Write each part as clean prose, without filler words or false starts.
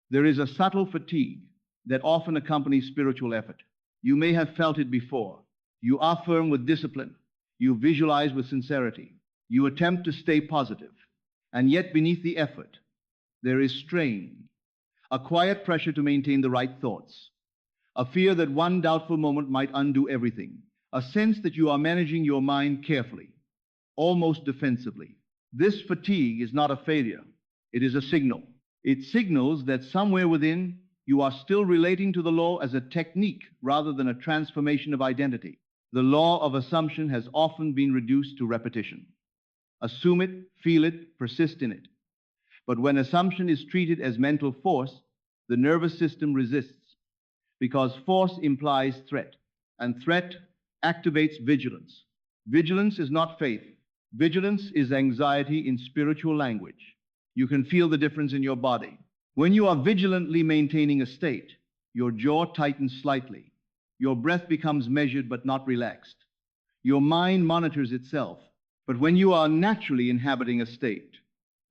There is a subtle fatigue that often accompanies spiritual effort. You may have felt it before. You affirm with discipline. You visualize with sincerity. You attempt to stay positive. And yet beneath the effort, there is strain, a quiet pressure to maintain the right thoughts, a fear that one doubtful moment might undo everything, a sense that you are managing your mind carefully, almost defensively. This fatigue is not a failure. It is a signal. It signals that somewhere within you are still relating to the law as a technique rather than a transformation of identity. The law of assumption has often been reduced to repetition. Assume it, feel it, persist in it. But when assumption is treated as mental force, the nervous system resists, because force implies threat, and threat activates vigilance. Vigilance is not faith. Vigilance is anxiety in spiritual language. You can feel the difference in your body. When you are vigilantly maintaining a state, your jaw tightens slightly. Your breath becomes measured but not relaxed. Your mind monitors itself. But when you are naturally inhabiting a state,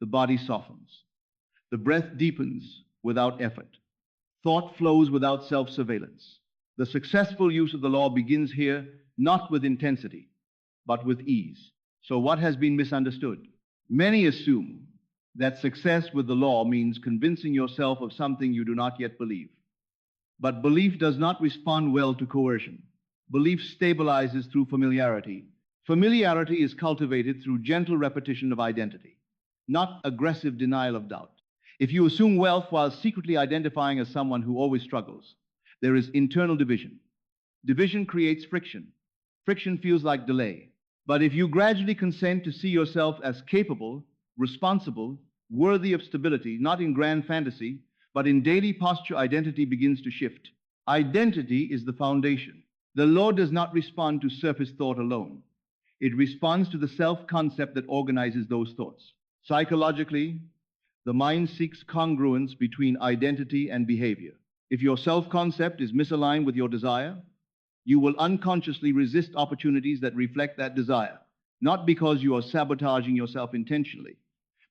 the body softens. The breath deepens without effort. Thought flows without self-surveillance. The successful use of the law begins here, not with intensity, but with ease. So what has been misunderstood? Many assume that success with the law means convincing yourself of something you do not yet believe. But belief does not respond well to coercion. Belief stabilizes through familiarity. Familiarity is cultivated through gentle repetition of identity, not aggressive denial of doubt. If you assume wealth while secretly identifying as someone who always struggles, there is internal division. Division creates friction. Friction feels like delay. But if you gradually consent to see yourself as capable, responsible, worthy of stability, not in grand fantasy, but in daily posture, identity begins to shift. Identity is the foundation. The law does not respond to surface thought alone. It responds to the self-concept that organizes those thoughts. Psychologically, the mind seeks congruence between identity and behavior. If your self-concept is misaligned with your desire, you will unconsciously resist opportunities that reflect that desire, not because you are sabotaging yourself intentionally,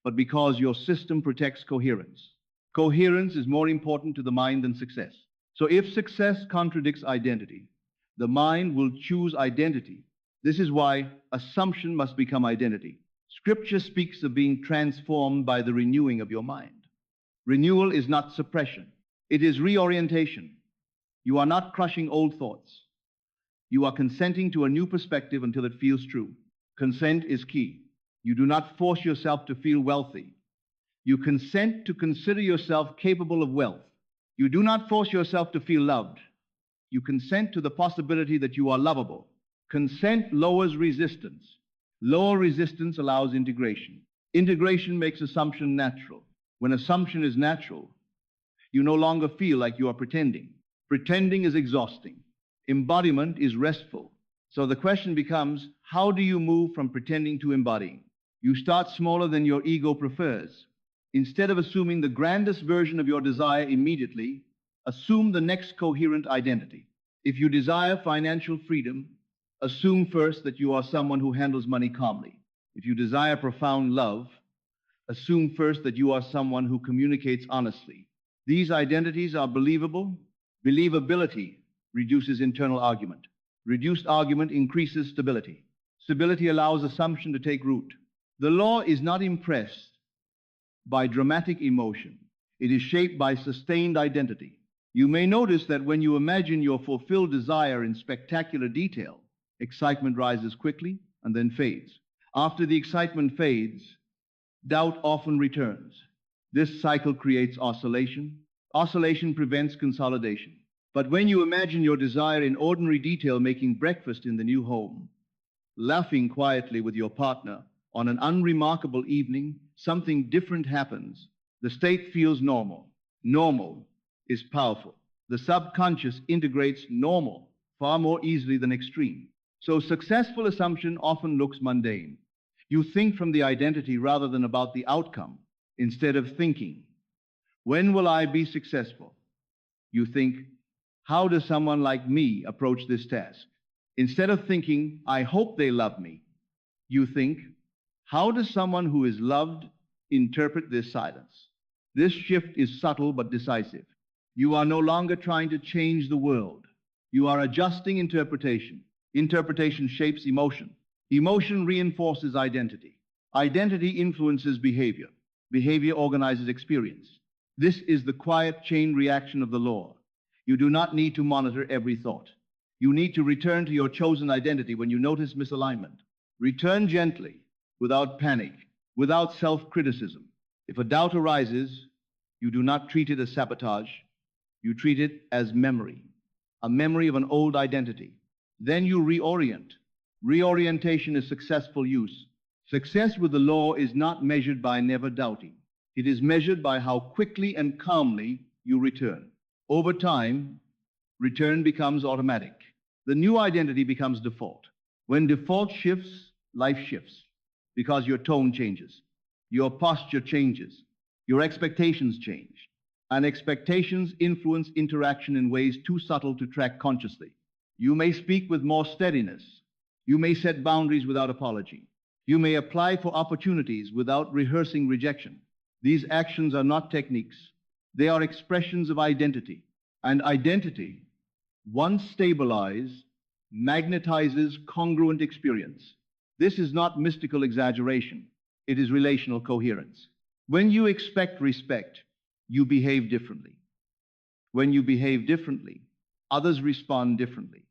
but because your system protects coherence. Coherence is more important to the mind than success. So if success contradicts identity, the mind will choose identity. This is why assumption must become identity. Scripture speaks of being transformed by the renewing of your mind. Renewal is not suppression. It is reorientation. You are not crushing old thoughts. You are consenting to a new perspective until it feels true. Consent is key. You do not force yourself to feel wealthy. You consent to consider yourself capable of wealth. You do not force yourself to feel loved. You consent to the possibility that you are lovable. Consent lowers resistance. Lower resistance allows integration. Integration makes assumption natural. When assumption is natural, you no longer feel like you are pretending. Pretending is exhausting. Embodiment is restful. So the question becomes, how do you move from pretending to embodying? You start smaller than your ego prefers. Instead of assuming the grandest version of your desire immediately, assume the next coherent identity. If you desire financial freedom, assume first that you are someone who handles money calmly. If you desire profound love, assume first that you are someone who communicates honestly. These identities are believable. Believability reduces internal argument. Reduced argument increases stability. Stability allows assumption to take root. The law is not impressed by dramatic emotion. It is shaped by sustained identity. You may notice that when you imagine your fulfilled desire in spectacular detail, excitement rises quickly and then fades. After the excitement fades, doubt often returns. This cycle creates oscillation. Oscillation prevents consolidation. But when you imagine your desire in ordinary detail, making breakfast in the new home, laughing quietly with your partner on an unremarkable evening, something different happens. The state feels normal. Normal is powerful. The subconscious integrates normal far more easily than extreme. So successful assumption often looks mundane. You think from the identity rather than about the outcome. Instead of thinking, when will I be successful? You think, how does someone like me approach this task? Instead of thinking, I hope they love me, you think, how does someone who is loved interpret this silence? This shift is subtle but decisive. You are no longer trying to change the world. You are adjusting interpretation. Interpretation shapes emotion. Emotion reinforces identity. Identity influences behavior. Behavior organizes experience. This is the quiet chain reaction of the law. You do not need to monitor every thought. You need to return to your chosen identity when you notice misalignment. Return gently, without panic, without self-criticism. If a doubt arises, you do not treat it as sabotage. You treat it as memory, a memory of an old identity. Then you reorient. Reorientation is successful use. Success with the law is not measured by never doubting. It is measured by how quickly and calmly you return. Over time, return becomes automatic. The new identity becomes default. When default shifts, life shifts because your tone changes, your posture changes, your expectations change. And expectations influence interaction in ways too subtle to track consciously. You may speak with more steadiness. You may set boundaries without apology. You may apply for opportunities without rehearsing rejection. These actions are not techniques. They are expressions of identity. And identity, once stabilized, magnetizes congruent experience. This is not mystical exaggeration. It is relational coherence. When you expect respect, you behave differently. When you behave differently, others respond differently.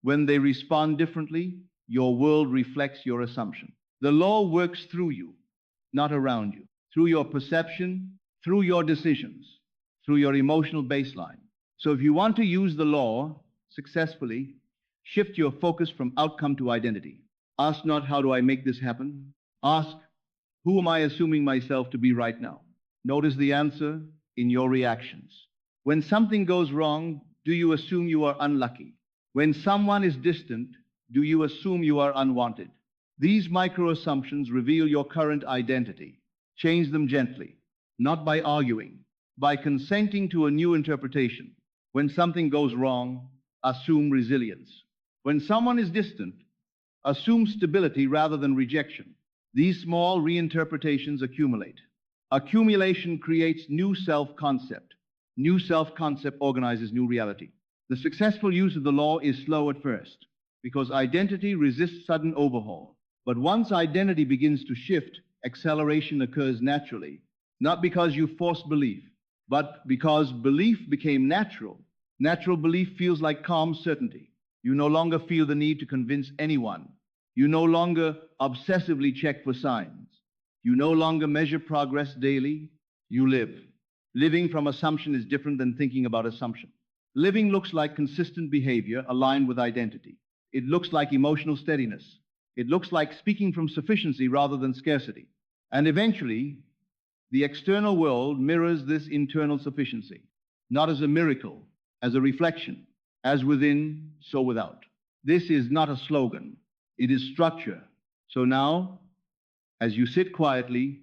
When they respond differently, your world reflects your assumption. The law works through you, not around you, through your perception, through your decisions, through your emotional baseline. So if you want to use the law successfully, shift your focus from outcome to identity. Ask not, how do I make this happen? Ask, who am I assuming myself to be right now? Notice the answer in your reactions. When something goes wrong, do you assume you are unlucky? When someone is distant, do you assume you are unwanted? These micro-assumptions reveal your current identity. Change them gently, not by arguing, by consenting to a new interpretation. When something goes wrong, assume resilience. When someone is distant, assume stability rather than rejection. These small reinterpretations accumulate. Accumulation creates new self-concept. New self-concept organizes new reality. The successful use of the law is slow at first, because identity resists sudden overhaul. But once identity begins to shift, acceleration occurs naturally, not because you force belief, but because belief became natural. Natural belief feels like calm certainty. You no longer feel the need to convince anyone. You no longer obsessively check for signs. You no longer measure progress daily. You live. Living from assumption is different than thinking about assumption. Living looks like consistent behavior aligned with identity. It looks like emotional steadiness. It looks like speaking from sufficiency rather than scarcity. And eventually, the external world mirrors this internal sufficiency, not as a miracle, as a reflection, as within, so without. This is not a slogan. It is structure. So now, as you sit quietly,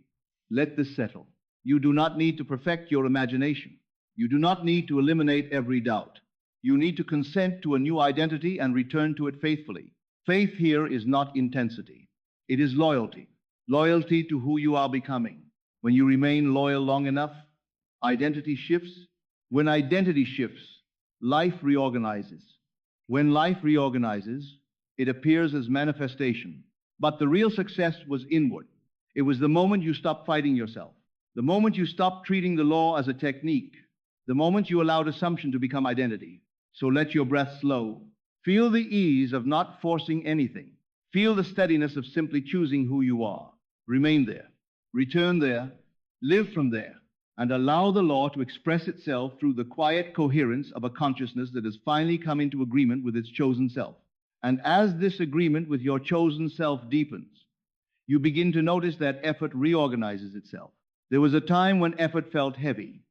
let this settle. You do not need to perfect your imagination. You do not need to eliminate every doubt. You need to consent to a new identity and return to it faithfully. Faith here is not intensity. It is loyalty. Loyalty to who you are becoming. When you remain loyal long enough, identity shifts. When identity shifts, life reorganizes. When life reorganizes, it appears as manifestation. But the real success was inward. It was the moment you stopped fighting yourself. The moment you stopped treating the law as a technique. The moment you allowed assumption to become identity. So let your breath slow. Feel the ease of not forcing anything. Feel the steadiness of simply choosing who you are. Remain there. Return there. Live from there. And allow the law to express itself through the quiet coherence of a consciousness that has finally come into agreement with its chosen self. And as this agreement with your chosen self deepens, you begin to notice that effort reorganizes itself. There was a time when effort felt heavy.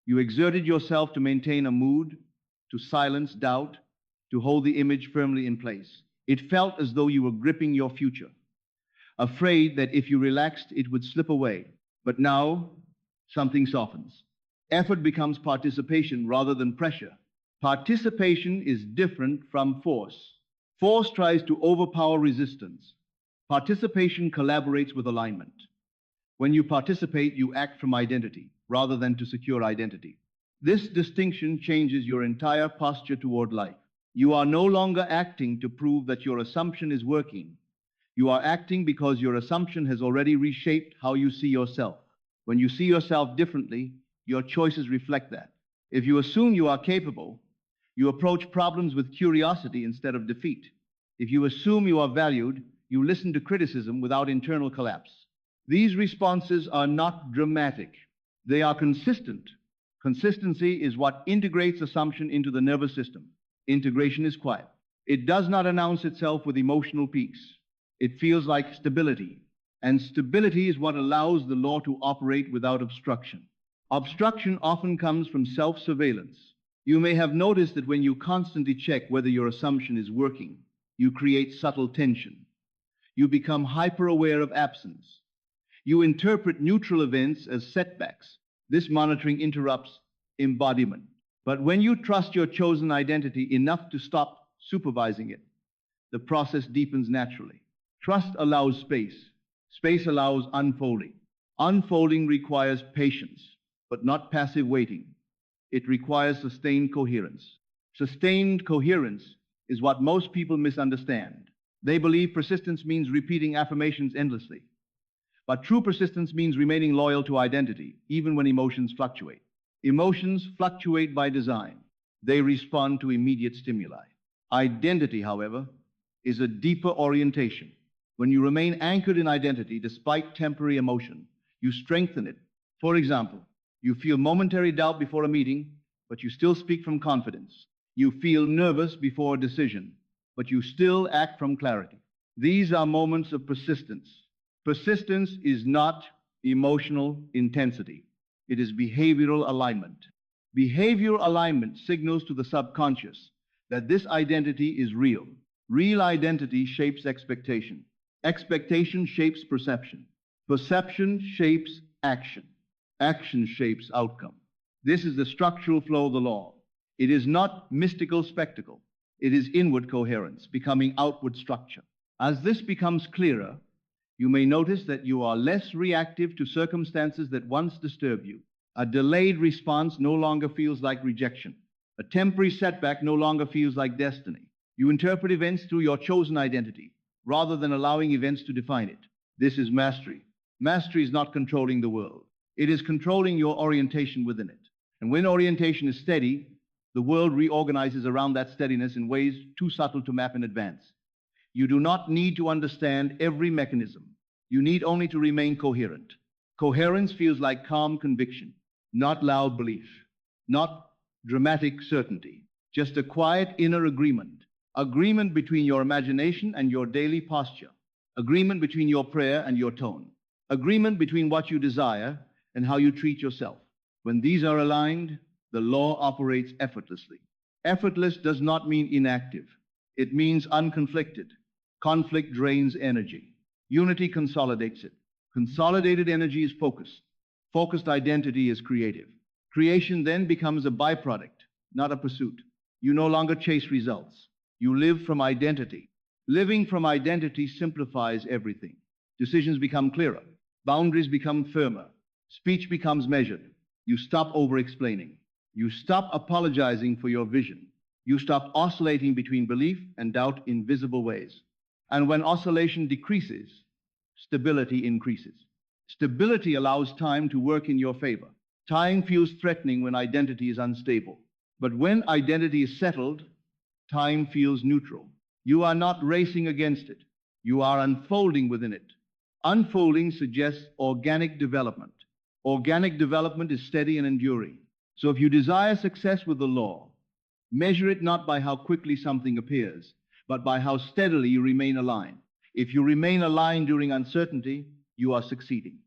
You exerted yourself to maintain a mood, to silence doubt, to hold the image firmly in place. It felt as though you were gripping your future, afraid that if you relaxed, it would slip away. But now, something softens. Effort becomes participation rather than pressure. Participation is different from force. Force tries to overpower resistance. Participation collaborates with alignment. When you participate, you act from identity. rather than to secure identity. This distinction changes your entire posture toward life. You are no longer acting to prove that your assumption is working. You are acting because your assumption has already reshaped how you see yourself. When you see yourself differently, your choices reflect that. If you assume you are capable, you approach problems with curiosity instead of defeat. If you assume you are valued, you listen to criticism without internal collapse. These responses are not dramatic. They are consistent. Consistency is what integrates assumption into the nervous system. Integration is quiet. It does not announce itself with emotional peaks. It feels like stability. And stability is what allows the law to operate without obstruction. Obstruction often comes from self-surveillance. You may have noticed that when you constantly check whether your assumption is working, you create subtle tension. You become hyper-aware of absence. You interpret neutral events as setbacks. This monitoring interrupts embodiment. But when you trust your chosen identity enough to stop supervising it, the process deepens naturally. Trust allows space. Space allows unfolding. Unfolding requires patience, but not passive waiting. It requires sustained coherence. Sustained coherence is what most people misunderstand. They believe persistence means repeating affirmations endlessly. But true persistence means remaining loyal to identity, even when emotions fluctuate. Emotions fluctuate by design. They respond to immediate stimuli. Identity, however, is a deeper orientation. When you remain anchored in identity despite temporary emotion, you strengthen it. For example, you feel momentary doubt before a meeting, but you still speak from confidence. You feel nervous before a decision, but you still act from clarity. These are moments of persistence. Persistence is not emotional intensity. It is behavioral alignment. Behavioral alignment signals to the subconscious that this identity is real. Real identity shapes expectation. Expectation shapes perception. Perception shapes action. Action shapes outcome. This is the structural flow of the law. It is not mystical spectacle. It is inward coherence, becoming outward structure. As this becomes clearer, you may notice that you are less reactive to circumstances that once disturbed you. A delayed response no longer feels like rejection. A temporary setback no longer feels like destiny. You interpret events through your chosen identity, rather than allowing events to define it. This is mastery. Mastery is not controlling the world. It is controlling your orientation within it. And when orientation is steady, the world reorganizes around that steadiness in ways too subtle to map in advance. You do not need to understand every mechanism. You need only to remain coherent. Coherence feels like calm conviction, not loud belief, not dramatic certainty, just a quiet inner agreement. Agreement between your imagination and your daily posture. Agreement between your prayer and your tone. Agreement between what you desire and how you treat yourself. When these are aligned, the law operates effortlessly. Effortless does not mean inactive. It means unconflicted. Conflict drains energy. Unity consolidates it. Consolidated energy is focused. Focused identity is creative. Creation then becomes a byproduct, not a pursuit. You no longer chase results. You live from identity. Living from identity simplifies everything. Decisions become clearer. Boundaries become firmer. Speech becomes measured. You stop over-explaining. You stop apologizing for your vision. You stop oscillating between belief and doubt in visible ways. And when oscillation decreases, stability increases. Stability allows time to work in your favor. Time feels threatening when identity is unstable. But when identity is settled, time feels neutral. You are not racing against it. You are unfolding within it. Unfolding suggests organic development. Organic development is steady and enduring. So if you desire success with the law, measure it not by how quickly something appears, but by how steadily you remain aligned. If you remain aligned during uncertainty, you are succeeding.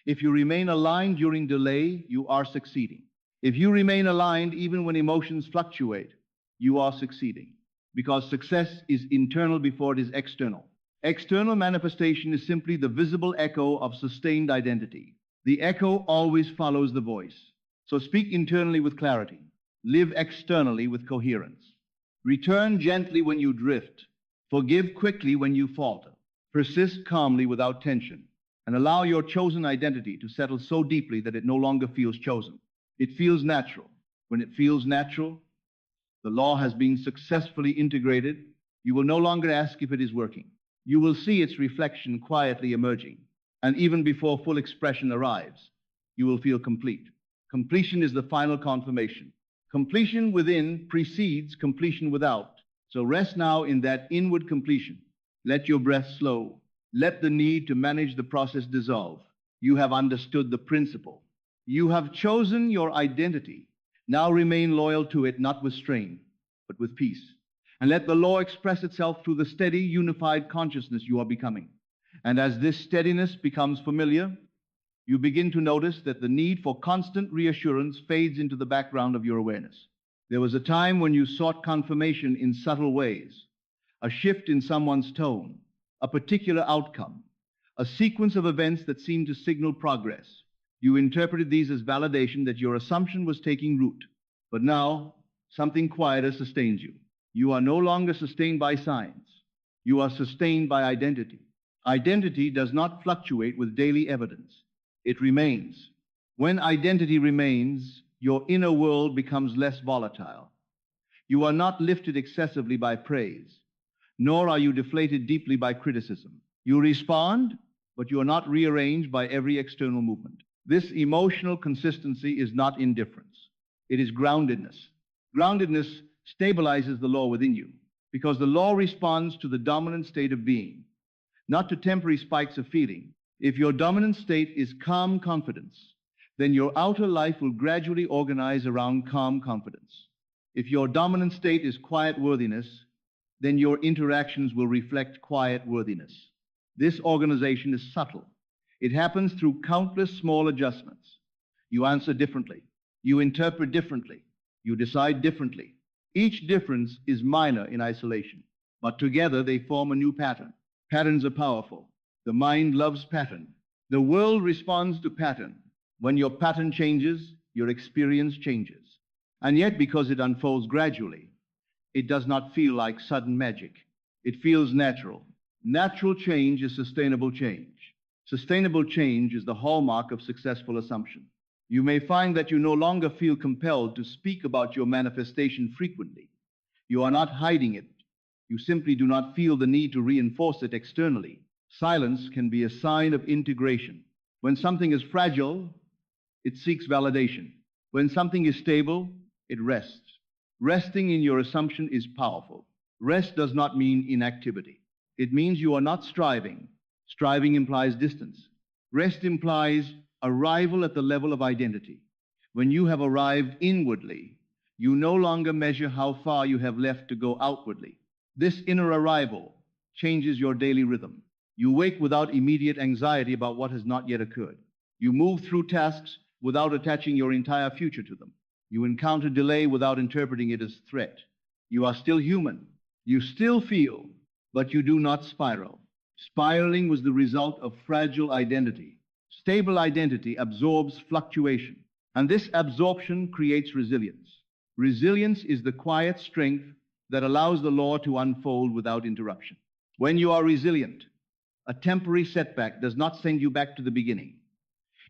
If you remain aligned during delay, you are succeeding. If you remain aligned even when emotions fluctuate, you are succeeding. Because success is internal before it is external. External manifestation is simply the visible echo of sustained identity. The echo always follows the voice. So speak internally with clarity. Live externally with coherence. Return gently when you drift. Forgive quickly when you falter. Persist calmly without tension. and allow your chosen identity to settle so deeply that it no longer feels chosen. It feels natural. When it feels natural, the law has been successfully integrated. You will no longer ask if it is working. You will see its reflection quietly emerging, and even before full expression arrives, you will feel complete. Completion is the final confirmation. Completion within precedes completion without. So rest now in that inward completion. Let your breath slow. Let the need to manage the process dissolve. You have understood the principle. You have chosen your identity. Now remain loyal to it, not with strain, but with peace. And let the law express itself through the steady, unified consciousness you are becoming. And as this steadiness becomes familiar, you begin to notice that the need for constant reassurance fades into the background of your awareness. There was a time when you sought confirmation in subtle ways, a shift in someone's tone, a particular outcome, a sequence of events that seemed to signal progress. You interpreted these as validation that your assumption was taking root. But now, something quieter sustains you. You are no longer sustained by signs. You are sustained by identity. Identity does not fluctuate with daily evidence. It remains. When identity remains, your inner world becomes less volatile. You are not lifted excessively by praise, nor are you deflated deeply by criticism. You respond, but you are not rearranged by every external movement. This emotional consistency is not indifference. It is groundedness. Groundedness stabilizes the law within you, because the law responds to the dominant state of being, not to temporary spikes of feeling. If your dominant state is calm confidence, then your outer life will gradually organize around calm confidence. If your dominant state is quiet worthiness, then your interactions will reflect quiet worthiness. This organization is subtle. It happens through countless small adjustments. You answer differently. You interpret differently. You decide differently. Each difference is minor in isolation, but together they form a new pattern. Patterns are powerful. The mind loves pattern. The world responds to pattern. When your pattern changes, your experience changes. And yet, because it unfolds gradually, it does not feel like sudden magic. It feels natural. Natural change is sustainable change. Sustainable change is the hallmark of successful assumption. You may find that you no longer feel compelled to speak about your manifestation frequently. You are not hiding it. You simply do not feel the need to reinforce it externally. Silence can be a sign of integration. When something is fragile, it seeks validation. When something is stable, it rests. Resting in your assumption is powerful. Rest does not mean inactivity. It means you are not striving. Striving implies distance. Rest implies arrival at the level of identity. When you have arrived inwardly, you no longer measure how far you have left to go outwardly. This inner arrival changes your daily rhythm. You wake without immediate anxiety about what has not yet occurred. You move through tasks without attaching your entire future to them. You encounter delay without interpreting it as threat. You are still human. You still feel, but you do not spiral. Spiraling was the result of fragile identity. Stable identity absorbs fluctuation, and this absorption creates resilience. Resilience is the quiet strength that allows the law to unfold without interruption. When you are resilient, a temporary setback does not send you back to the beginning.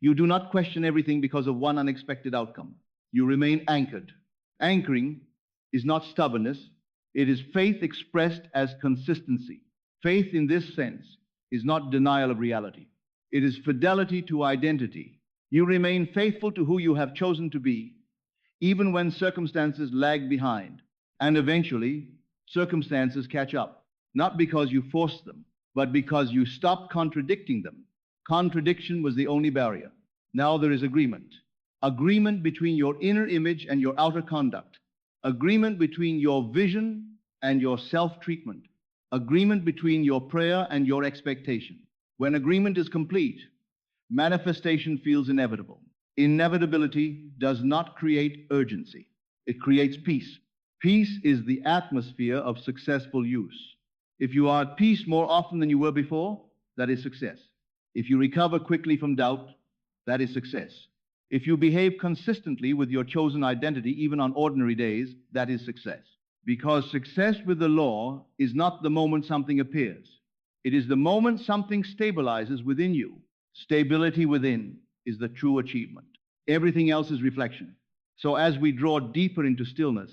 You do not question everything because of one unexpected outcome. You remain anchored. Anchoring is not stubbornness. It is faith expressed as consistency. Faith in this sense is not denial of reality. It is fidelity to identity. You remain faithful to who you have chosen to be, even when circumstances lag behind. And eventually, circumstances catch up, not because you forced them, but because you stopped contradicting them. Contradiction was the only barrier. Now there is agreement. Agreement between your inner image and your outer conduct. Agreement between your vision and your self-treatment. Agreement between your prayer and your expectation. When agreement is complete, manifestation feels inevitable. Inevitability does not create urgency. It creates peace. Peace is the atmosphere of successful use. If you are at peace more often than you were before, that is success. If you recover quickly from doubt, that is success. If you behave consistently with your chosen identity, even on ordinary days, that is success. Because success with the law is not the moment something appears. It is the moment something stabilizes within you. Stability within is the true achievement. Everything else is reflection. So as we draw deeper into stillness,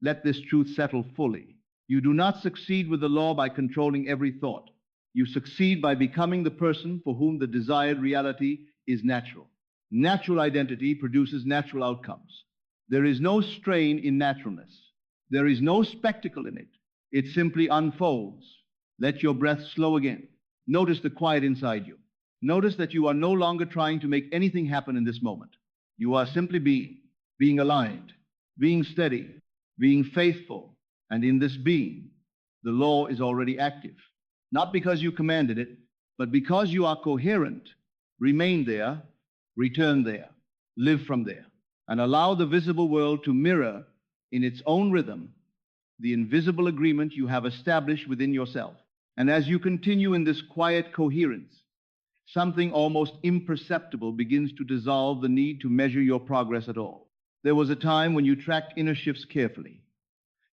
let this truth settle fully. You do not succeed with the law by controlling every thought. You succeed by becoming the person for whom the desired reality is natural. Natural identity produces natural outcomes. There is no strain in naturalness. There is no spectacle in it. It simply unfolds. Let your breath slow again. Notice the quiet inside you. Notice that you are no longer trying to make anything happen in this moment. You are simply being aligned, being steady, being faithful. And in this being, the law is already active. Not because you commanded it, but because you are coherent. Remain there, return there, live from there, and allow the visible world to mirror in its own rhythm the invisible agreement you have established within yourself. And as you continue in this quiet coherence, something almost imperceptible begins to dissolve the need to measure your progress at all. There was a time when you tracked inner shifts carefully.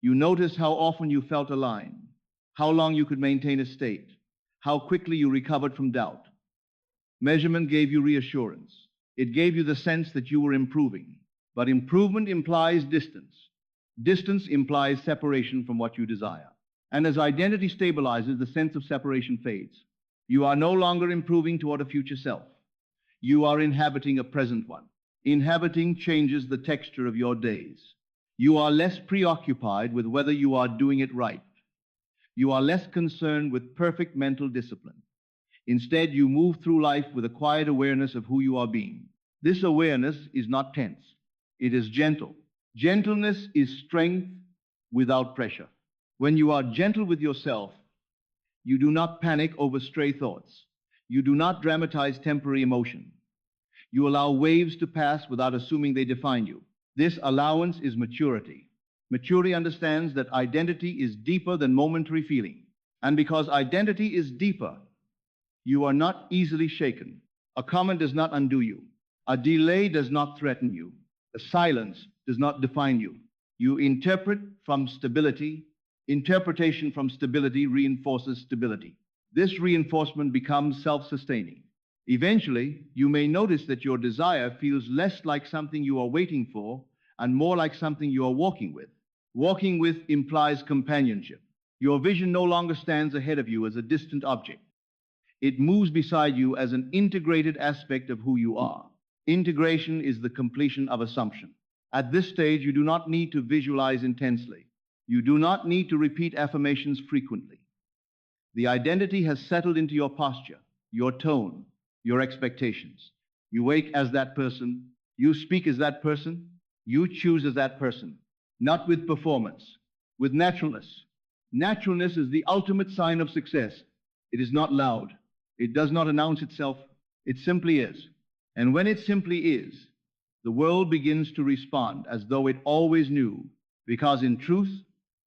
You noticed how often you felt aligned, how long you could maintain a state, how quickly you recovered from doubt. Measurement gave you reassurance. It gave you the sense that you were improving. But improvement implies distance. Distance implies separation from what you desire. And as identity stabilizes, the sense of separation fades. You are no longer improving toward a future self. You are inhabiting a present one. Inhabiting changes the texture of your days. You are less preoccupied with whether you are doing it right. You are less concerned with perfect mental discipline. Instead, you move through life with a quiet awareness of who you are being. This awareness is not tense. It is gentle. Gentleness is strength without pressure. When you are gentle with yourself, you do not panic over stray thoughts. You do not dramatize temporary emotion. You allow waves to pass without assuming they define you. This allowance is maturity. Maturity understands that identity is deeper than momentary feeling. And because identity is deeper, you are not easily shaken. A comment does not undo you. A delay does not threaten you. A silence does not define you. You interpret from stability. Interpretation from stability reinforces stability. This reinforcement becomes self-sustaining. Eventually, you may notice that your desire feels less like something you are waiting for and more like something you are walking with. Walking with implies companionship. Your vision no longer stands ahead of you as a distant object. It moves beside you as an integrated aspect of who you are. Integration is the completion of assumption. At this stage, you do not need to visualize intensely. You do not need to repeat affirmations frequently. The identity has settled into your posture, your tone, your expectations. You wake as that person. You speak as that person. You choose as that person. Not with performance, with naturalness. Naturalness is the ultimate sign of success. It is not loud. It does not announce itself. It simply is. And when it simply is, the world begins to respond as though it always knew, because in truth,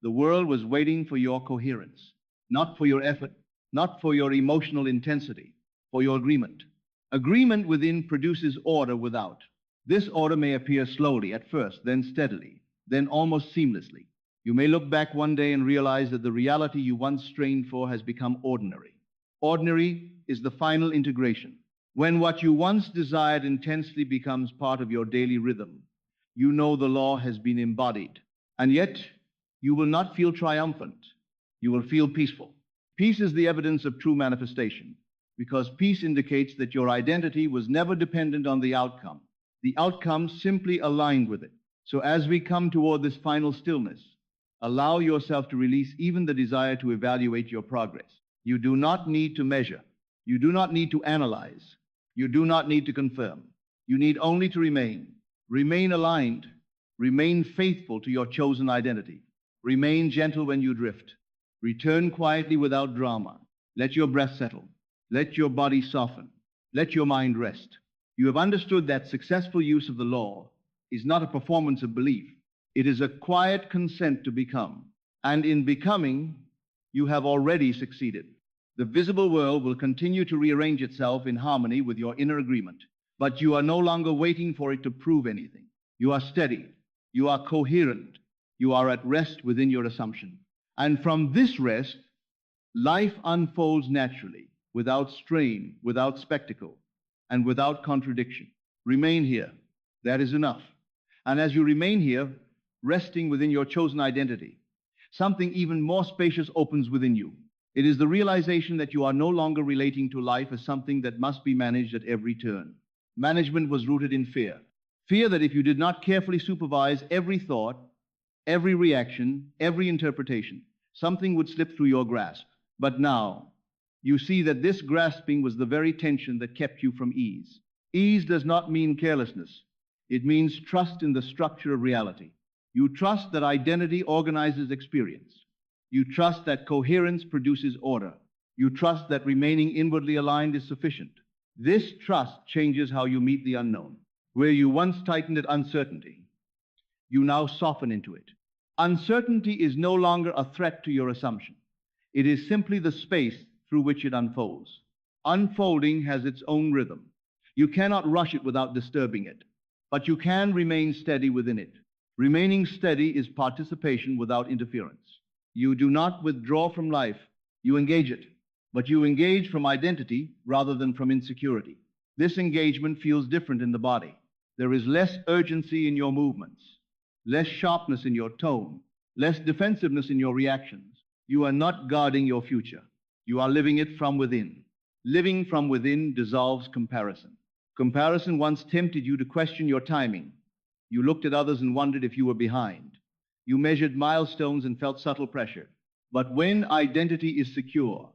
the world was waiting for your coherence, not for your effort, not for your emotional intensity, for your agreement. Agreement within produces order without. This order may appear slowly at first, then steadily, then almost seamlessly. You may look back one day and realize that the reality you once strained for has become ordinary. Ordinary is the final integration. When what you once desired intensely becomes part of your daily rhythm, you know the law has been embodied. And yet, you will not feel triumphant. You will feel peaceful. Peace is the evidence of true manifestation, because peace indicates that your identity was never dependent on the outcome. The outcome simply aligned with it. So as we come toward this final stillness, allow yourself to release even the desire to evaluate your progress. You do not need to measure. You do not need to analyze. You do not need to confirm. You need only to remain. Remain aligned. Remain faithful to your chosen identity. Remain gentle when you drift. Return quietly without drama. Let your breath settle. Let your body soften. Let your mind rest. You have understood that successful use of the law is not a performance of belief. It is a quiet consent to become. And in becoming, you have already succeeded. The visible world will continue to rearrange itself in harmony with your inner agreement. But you are no longer waiting for it to prove anything. You are steady. You are coherent. You are at rest within your assumption. And from this rest, life unfolds naturally. without strain, without spectacle, and without contradiction. Remain here. That is enough. And as you remain here, resting within your chosen identity, something even more spacious opens within you. It is the realization that you are no longer relating to life as something that must be managed at every turn. Management was rooted in fear. Fear that if you did not carefully supervise every thought, every reaction, every interpretation, something would slip through your grasp. But now, you see that this grasping was the very tension that kept you from ease. Ease does not mean carelessness. It means trust in the structure of reality. You trust that identity organizes experience. You trust that coherence produces order. You trust that remaining inwardly aligned is sufficient. This trust changes how you meet the unknown. Where you once tightened at uncertainty, you now soften into it. Uncertainty is no longer a threat to your assumption. It is simply the space through which it unfolds. Unfolding has its own rhythm. You cannot rush it without disturbing it, but you can remain steady within it. Remaining steady is participation without interference. You do not withdraw from life, you engage it, but you engage from identity rather than from insecurity. This engagement feels different in the body. There is less urgency in your movements, less sharpness in your tone, less defensiveness in your reactions. You are not guarding your future. You are living it from within. Living from within dissolves comparison. Comparison once tempted you to question your timing. You looked at others and wondered if you were behind. You measured milestones and felt subtle pressure. But when identity is secure,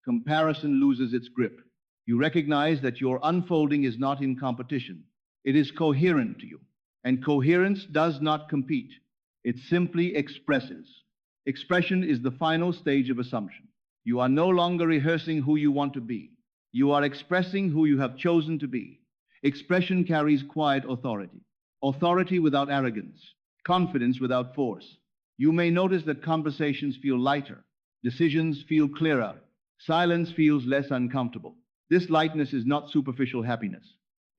comparison loses its grip. You recognize that your unfolding is not in competition. It is coherent to you. And coherence does not compete. It simply expresses. Expression is the final stage of assumption. You are no longer rehearsing who you want to be. You are expressing who you have chosen to be. Expression carries quiet authority. Authority without arrogance. Confidence without force. You may notice that conversations feel lighter. Decisions feel clearer. Silence feels less uncomfortable. This lightness is not superficial happiness.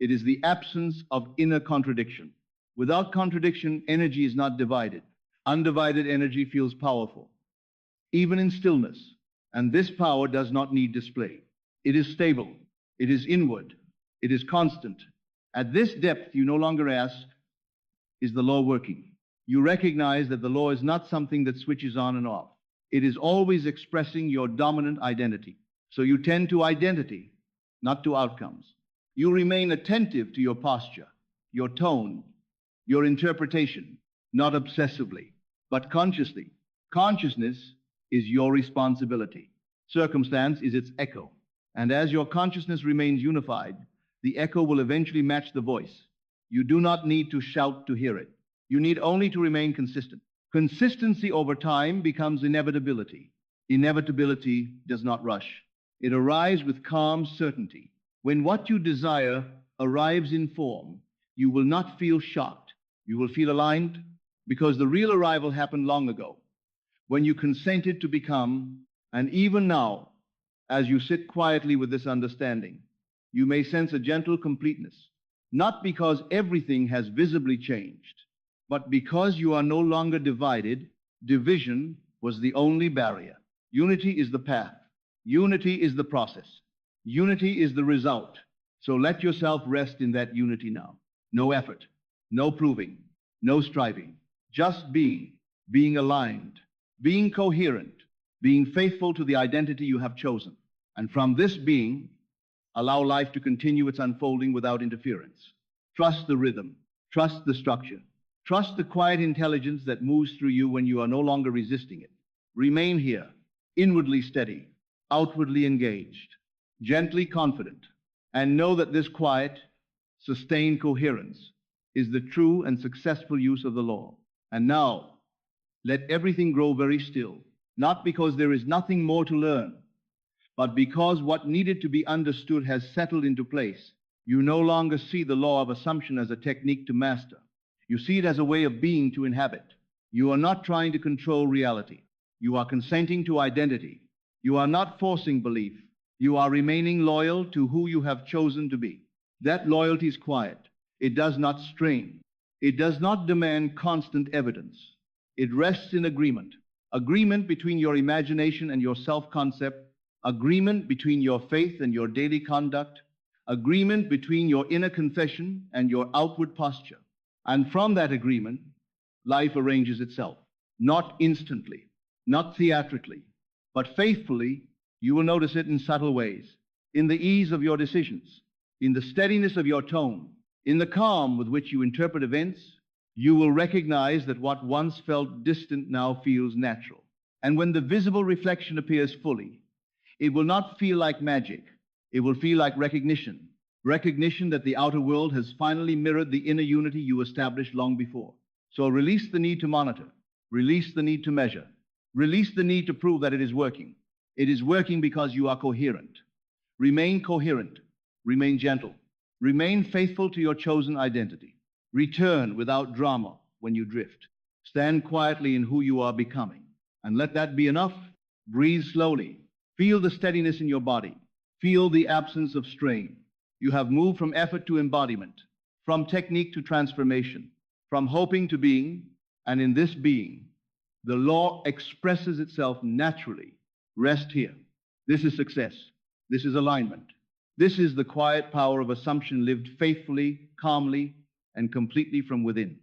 It is the absence of inner contradiction. Without contradiction, energy is not divided. Undivided energy feels powerful, even in stillness. And this power does not need display. It is stable. It is inward. It is constant. At this depth, you no longer ask, is the law working? You recognize that the law is not something that switches on and off. It is always expressing your dominant identity. So you tend to identity, not to outcomes. You remain attentive to your posture, your tone, your interpretation, not obsessively, but consciously. Consciousness is your responsibility. Circumstance is its echo. And as your consciousness remains unified, the echo will eventually match the voice. You do not need to shout to hear it. You need only to remain consistent. Consistency over time becomes inevitability. Inevitability does not rush. It arrives with calm certainty. When what you desire arrives in form, you will not feel shocked. You will feel aligned because the real arrival happened long ago, when you consented to become. And even now, as you sit quietly with this understanding, you may sense a gentle completeness, not because everything has visibly changed, but because you are no longer divided. Division was the only barrier. Unity is the path. Unity is the process. Unity is the result. So let yourself rest in that unity now. No effort, no proving, no striving, just being aligned, being coherent, being faithful to the identity you have chosen. And from this being, allow life to continue its unfolding without interference. Trust the rhythm, trust the structure, trust the quiet intelligence that moves through you when you are no longer resisting it. Remain here, inwardly steady, outwardly engaged, gently confident, and know that this quiet, sustained coherence is the true and successful use of the law. And now, let everything grow very still, not because there is nothing more to learn, but because what needed to be understood has settled into place. You no longer see the law of assumption as a technique to master. You see it as a way of being to inhabit. You are not trying to control reality. You are consenting to identity. You are not forcing belief. You are remaining loyal to who you have chosen to be. That loyalty is quiet. It does not strain. It does not demand constant evidence. It rests in agreement. Agreement between your imagination and your self-concept, agreement between your faith and your daily conduct, agreement between your inner confession and your outward posture. And from that agreement, life arranges itself, not instantly, not theatrically, but faithfully. You will notice it in subtle ways, in the ease of your decisions, in the steadiness of your tone, in the calm with which you interpret events. You will recognize that what once felt distant now feels natural. And when the visible reflection appears fully, it will not feel like magic. It will feel like recognition. Recognition that the outer world has finally mirrored the inner unity you established long before. So release the need to monitor. Release the need to measure. Release the need to prove that it is working. It is working because you are coherent. Remain coherent. Remain gentle. Remain faithful to your chosen identity. Return without drama when you drift. Stand quietly in who you are becoming. And let that be enough. Breathe slowly. Feel the steadiness in your body. Feel the absence of strain. You have moved from effort to embodiment, from technique to transformation, from hoping to being, and in this being, the law expresses itself naturally. Rest here. This is success. This is alignment. This is the quiet power of assumption lived faithfully, calmly, and completely from within.